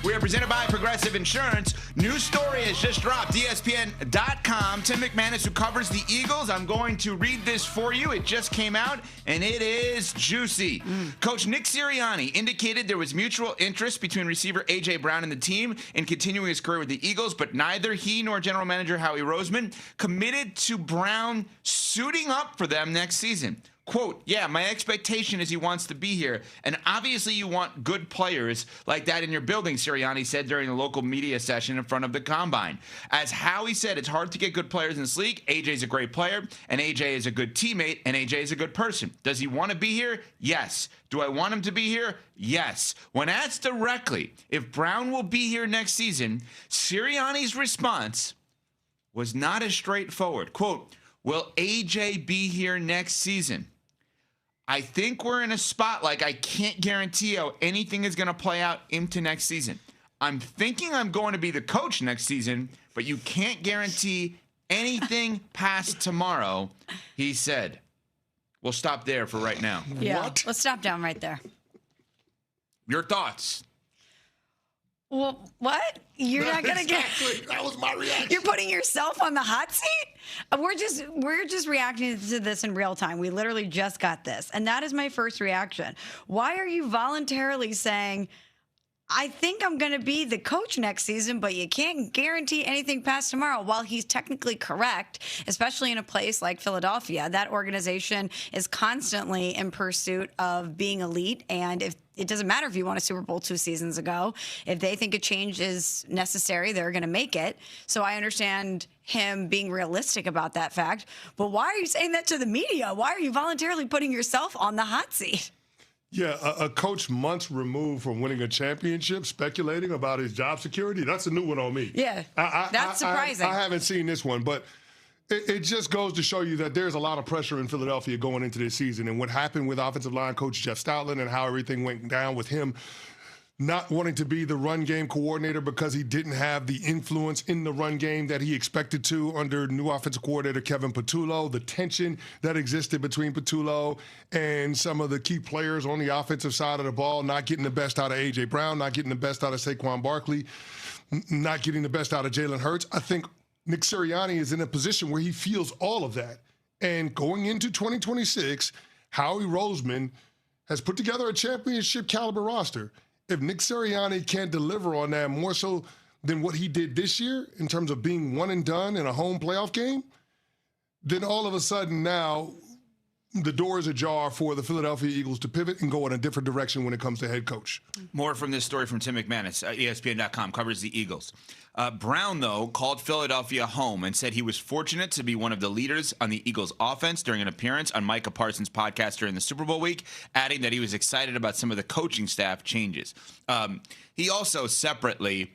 We are presented by Progressive Insurance. New story has just dropped. ESPN.com. Tim McManus, who covers the Eagles. I'm going to read this for you. It just came out, and it is juicy. Coach Nick Sirianni indicated there was mutual interest between receiver A.J. Brown and the team in continuing his career with the Eagles, but neither he nor general manager Howie Roseman committed to Brown suiting up for them next season. Quote, yeah, my expectation is he wants to be here. And obviously you want good players like that in your building, Sirianni said during a local media session in front of the Combine. As Howie said, it's hard to get good players in this league. AJ's a great player, and AJ is a good teammate, and AJ is a good person. Does he want to be here? Yes. Do I want him to be here? Yes. When asked directly if Brown will be here next season, Sirianni's response was not as straightforward. Quote, will AJ be here next season? I think we're in a spot like I can't guarantee how anything is going to play out into next season. I'm thinking I'm going to be the coach next season, but you can't guarantee anything past tomorrow, he said. We'll stop there for right now. Yeah, What? let's stop down right there. Your thoughts? Well, what? You're not going to get... Exactly. That was my reaction. You're putting yourself on the hot seat? We're just reacting to this in real time. We literally just got this. And that is my first reaction. Why are you voluntarily saying, I think I'm going to be the coach next season, but you can't guarantee anything past tomorrow? While he's technically correct, especially in a place like Philadelphia, that organization is constantly in pursuit of being elite. And if it doesn't matter if you won a Super Bowl 2 seasons ago. If they think a change is necessary, they're going to make it. So I understand him being realistic about that fact. But why are you saying that to the media? Why are you voluntarily putting yourself on the hot seat? Yeah, a coach months removed from winning a championship speculating about his job security, that's a new one on me. Yeah, that's surprising. I haven't seen this one, but it just goes to show you that there's a lot of pressure in Philadelphia going into this season. And what happened with offensive line coach Jeff Stoutland and how everything went down with him not wanting to be the run game coordinator because he didn't have the influence in the run game that he expected to under new offensive coordinator Kevin Patullo, the tension that existed between Patullo and some of the key players on the offensive side of the ball, not getting the best out of A.J. Brown, not getting the best out of Saquon Barkley, not getting the best out of Jalen Hurts. I think Nick Sirianni is in a position where he feels all of that. And going into 2026, Howie Roseman has put together a championship caliber roster. If Nick Sirianni can't deliver on that more so than what he did this year in terms of being one and done in a home playoff game, then all of a sudden now the door is ajar for the Philadelphia Eagles to pivot and go in a different direction when it comes to head coach. More from this story from Tim McManus. ESPN.com covers the Eagles. Brown, though, called Philadelphia home and said he was fortunate to be one of the leaders on the Eagles offense during an appearance on Micah Parsons' podcast during the Super Bowl week, adding that he was excited about some of the coaching staff changes. He also separately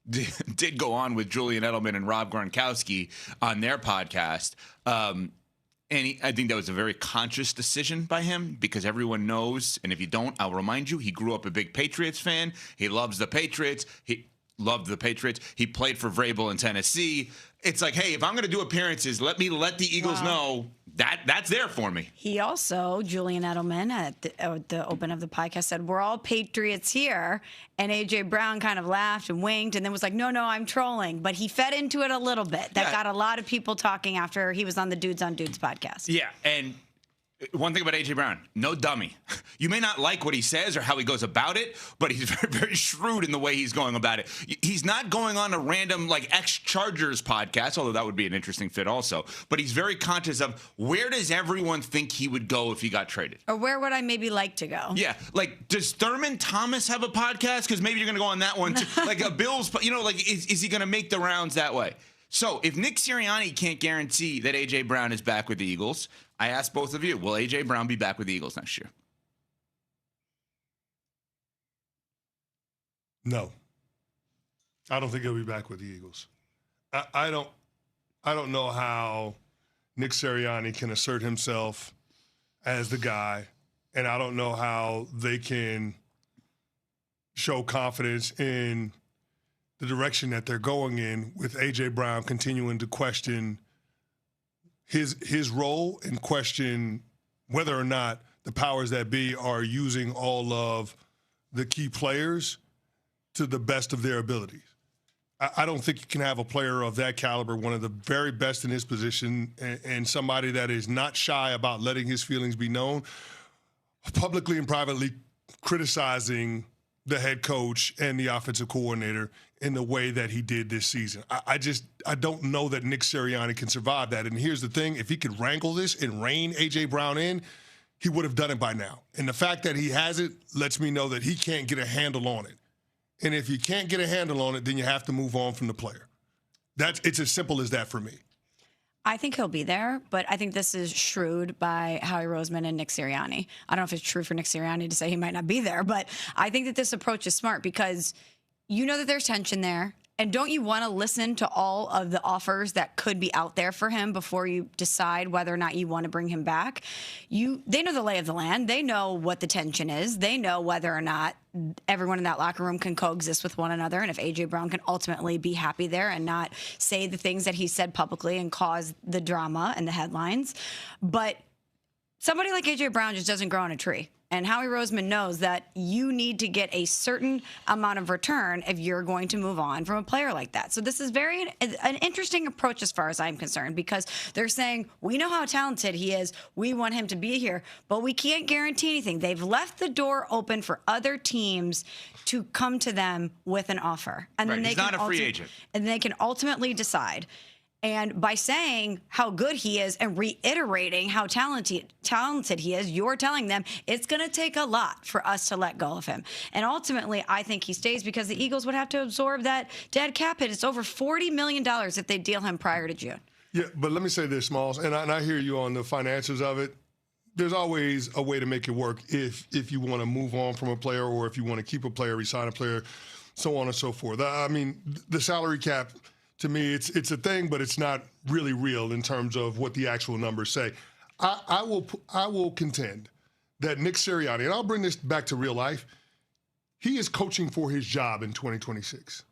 did go on with Julian Edelman and Rob Gronkowski on their podcast. I think that was a very conscious decision by him because everyone knows, and if you don't, I'll remind you, he grew up a big Patriots fan. He loves the Patriots. He loved the Patriots. He played for Vrabel in Tennessee. It's like, hey, if I'm going to do appearances, let the Eagles know that's there for me. He also, Julian Edelman, at the open of the podcast said, we're all Patriots here. And A.J. Brown kind of laughed and winked and then was like, no, I'm trolling. But he fed into it a little bit. That got a lot of people talking after he was on the Dudes on Dudes podcast. Yeah, and one thing about A.J. Brown, no dummy. You may not like what he says or how he goes about it, but he's very, very shrewd in the way he's going about it. He's not going on a random, ex-Chargers podcast, although that would be an interesting fit also. But he's very conscious of where does everyone think he would go if he got traded? Or where would I maybe like to go? Yeah, does Thurman Thomas have a podcast? Because maybe you're going to go on that one too. A Bills, is he going to make the rounds that way? So if Nick Sirianni can't guarantee that A.J. Brown is back with the Eagles, I ask both of you, will A.J. Brown be back with the Eagles next year? No. I don't think he'll be back with the Eagles. I don't know how Nick Sirianni can assert himself as the guy, and I don't know how they can show confidence in the direction that they're going in with A.J. Brown continuing to question his role and question whether or not the powers that be are using all of the key players to the best of their abilities. I don't think you can have a player of that caliber, one of the very best in his position, and somebody that is not shy about letting his feelings be known, publicly and privately criticizing the head coach and the offensive coordinator in the way that he did this season. I don't know that Nick Sirianni can survive that. And here's the thing, if he could wrangle this and rein A.J. Brown in, he would have done it by now. And the fact that he hasn't lets me know that he can't get a handle on it. And if you can't get a handle on it, then you have to move on from the player. It's as simple as that for me. I think he'll be there, but I think this is shrewd by Howie Roseman and Nick Sirianni. I don't know if it's true for Nick Sirianni to say he might not be there, but I think that this approach is smart because you know that there's tension there. And don't you want to listen to all of the offers that could be out there for him before you decide whether or not you want to bring him back? They know the lay of the land. They know what the tension is. They know whether or not everyone in that locker room can coexist with one another, and if A.J. Brown can ultimately be happy there and not say the things that he said publicly and cause the drama and the headlines. But somebody like A.J. Brown just doesn't grow on a tree. And Howie Roseman knows that you need to get a certain amount of return if you're going to move on from a player like that. So this is an interesting approach as far as I'm concerned, because they're saying, we know how talented he is. We want him to be here, but we can't guarantee anything. They've left the door open for other teams to come to them with an offer. And then he's not a free agent. And they can ultimately decide. And by saying how good he is and reiterating how talented he is, you're telling them it's going to take a lot for us to let go of him. And ultimately, I think he stays because the Eagles would have to absorb that dead cap hit. It's over $40 million if they deal him prior to June. Yeah, but let me say this, Smalls, and I hear you on the finances of it. There's always a way to make it work if you want to move on from a player or if you want to keep a player, resign a player, so on and so forth. I mean, the salary cap, to me, it's a thing, but it's not really real in terms of what the actual numbers say. I will contend that Nick Sirianni, and I'll bring this back to real life, he is coaching for his job in 2026.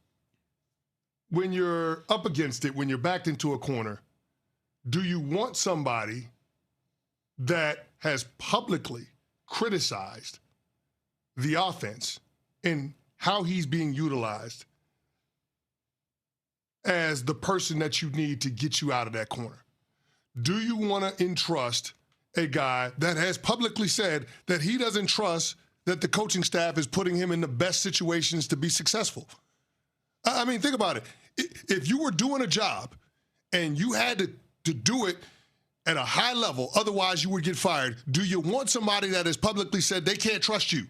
When you're up against it, when you're backed into a corner, do you want somebody that has publicly criticized the offense and how he's being utilized as the person that you need to get you out of that corner? Do you want to entrust a guy that has publicly said that he doesn't trust that the coaching staff is putting him in the best situations to be successful? I mean, think about it. If you were doing a job and you had to do it at a high level, otherwise you would get fired, do you want somebody that has publicly said they can't trust you?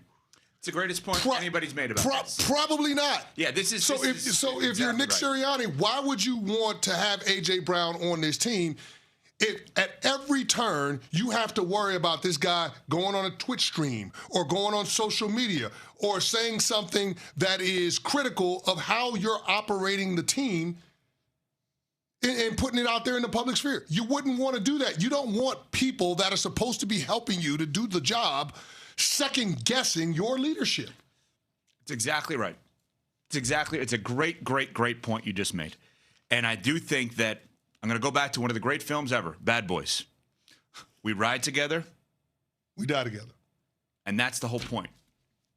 It's the greatest point anybody's made about this. Probably not. Yeah, this is. If you're Nick Sirianni, why would you want to have A.J. Brown on this team if at every turn you have to worry about this guy going on a Twitch stream or going on social media or saying something that is critical of how you're operating the team and putting it out there in the public sphere? You wouldn't want to do that. You don't want people that are supposed to be helping you to do the job second-guessing your leadership. It's exactly right. It's a great, great, great point you just made. And I do think that I'm going to go back to one of the great films ever, Bad Boys. We ride together. We die together. And that's the whole point.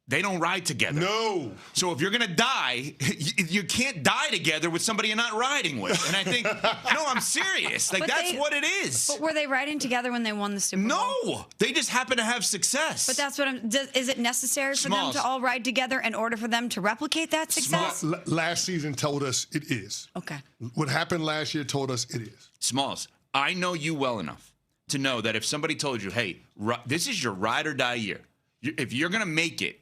They don't ride together. No. So if you're going to die, you can't die together with somebody you're not riding with. And I think, no, I'm serious. Like, that's what it is. But were they riding together when they won the Super Bowl? No. They just happen to have success. But that's what is it necessary for them to all ride together in order for them to replicate that success? Last season told us it is. Okay. What happened last year told us it is. Smalls, I know you well enough to know that if somebody told you, hey, this is your ride or die year. If you're going to make it,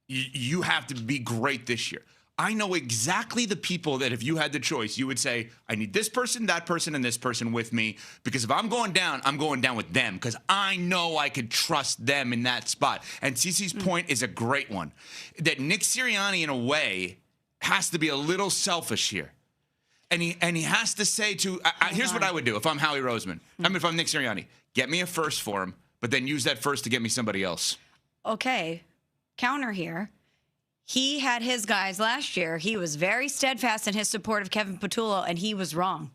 you have to be great this year. I know exactly the people that if you had the choice, you would say, I need this person, that person, and this person with me, because if I'm going down with them, because I know I could trust them in that spot. And Cece's point is a great one, that Nick Sirianni, in a way, has to be a little selfish here. And he has to say to, here's what I would do if I'm Howie Roseman. I mean, if I'm Nick Sirianni, get me a first for him, but then use that first to get me somebody else. Okay. Counter here. He had his guys last year. He was very steadfast in his support of Kevin Patullo, and he was wrong.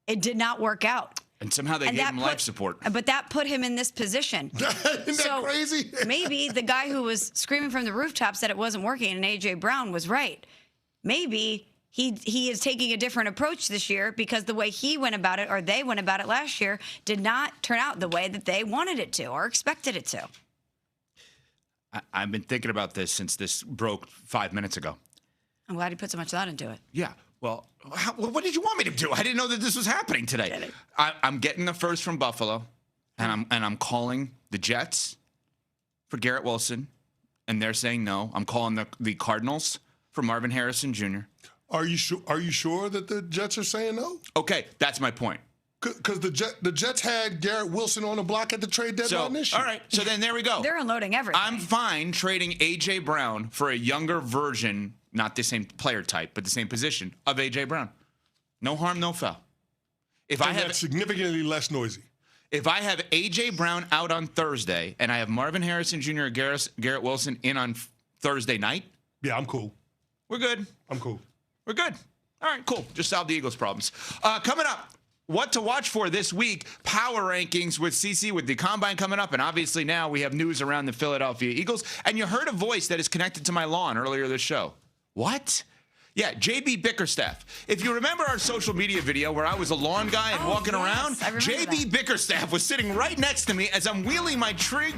It did not work out. And somehow they gave him life support. But that put him in this position. Isn't that crazy? Maybe the guy who was screaming from the rooftops that it wasn't working and A.J. Brown was right. maybe he is taking a different approach this year because the way he went about it or they went about it last year did not turn out the way that they wanted it to or expected it to. I've been thinking about this since this broke 5 minutes ago. I'm glad he put so much thought into it. Yeah. Well, what did you want me to do? I didn't know that this was happening today. I'm getting the first from Buffalo, and I'm calling the Jets for Garrett Wilson, and they're saying no. I'm calling the Cardinals for Marvin Harrison Jr. Are you sure that the Jets are saying no? Okay, that's my point. Because the Jets had Garrett Wilson on the block at the trade deadline this year. All right, so then there we go. They're unloading everything. I'm fine trading A.J. Brown for a younger version, not the same player type, but the same position of A.J. Brown. No harm, no foul. That's significantly less noisy. If I have A.J. Brown out on Thursday and I have Marvin Harrison Jr. or Garrett Wilson in on Thursday night. Yeah, I'm cool. We're good. I'm cool. We're good. All right, cool. Just solved the Eagles' problems. Coming up, what to watch for this week, power rankings with CeCe with the Combine coming up, and obviously now we have news around the Philadelphia Eagles. And you heard a voice that is connected to my lawn earlier this show. What? Yeah, JB Bickerstaff. If you remember our social media video where I was a lawn guy and walking around, JB Bickerstaff was sitting right next to me as I'm wheeling my tree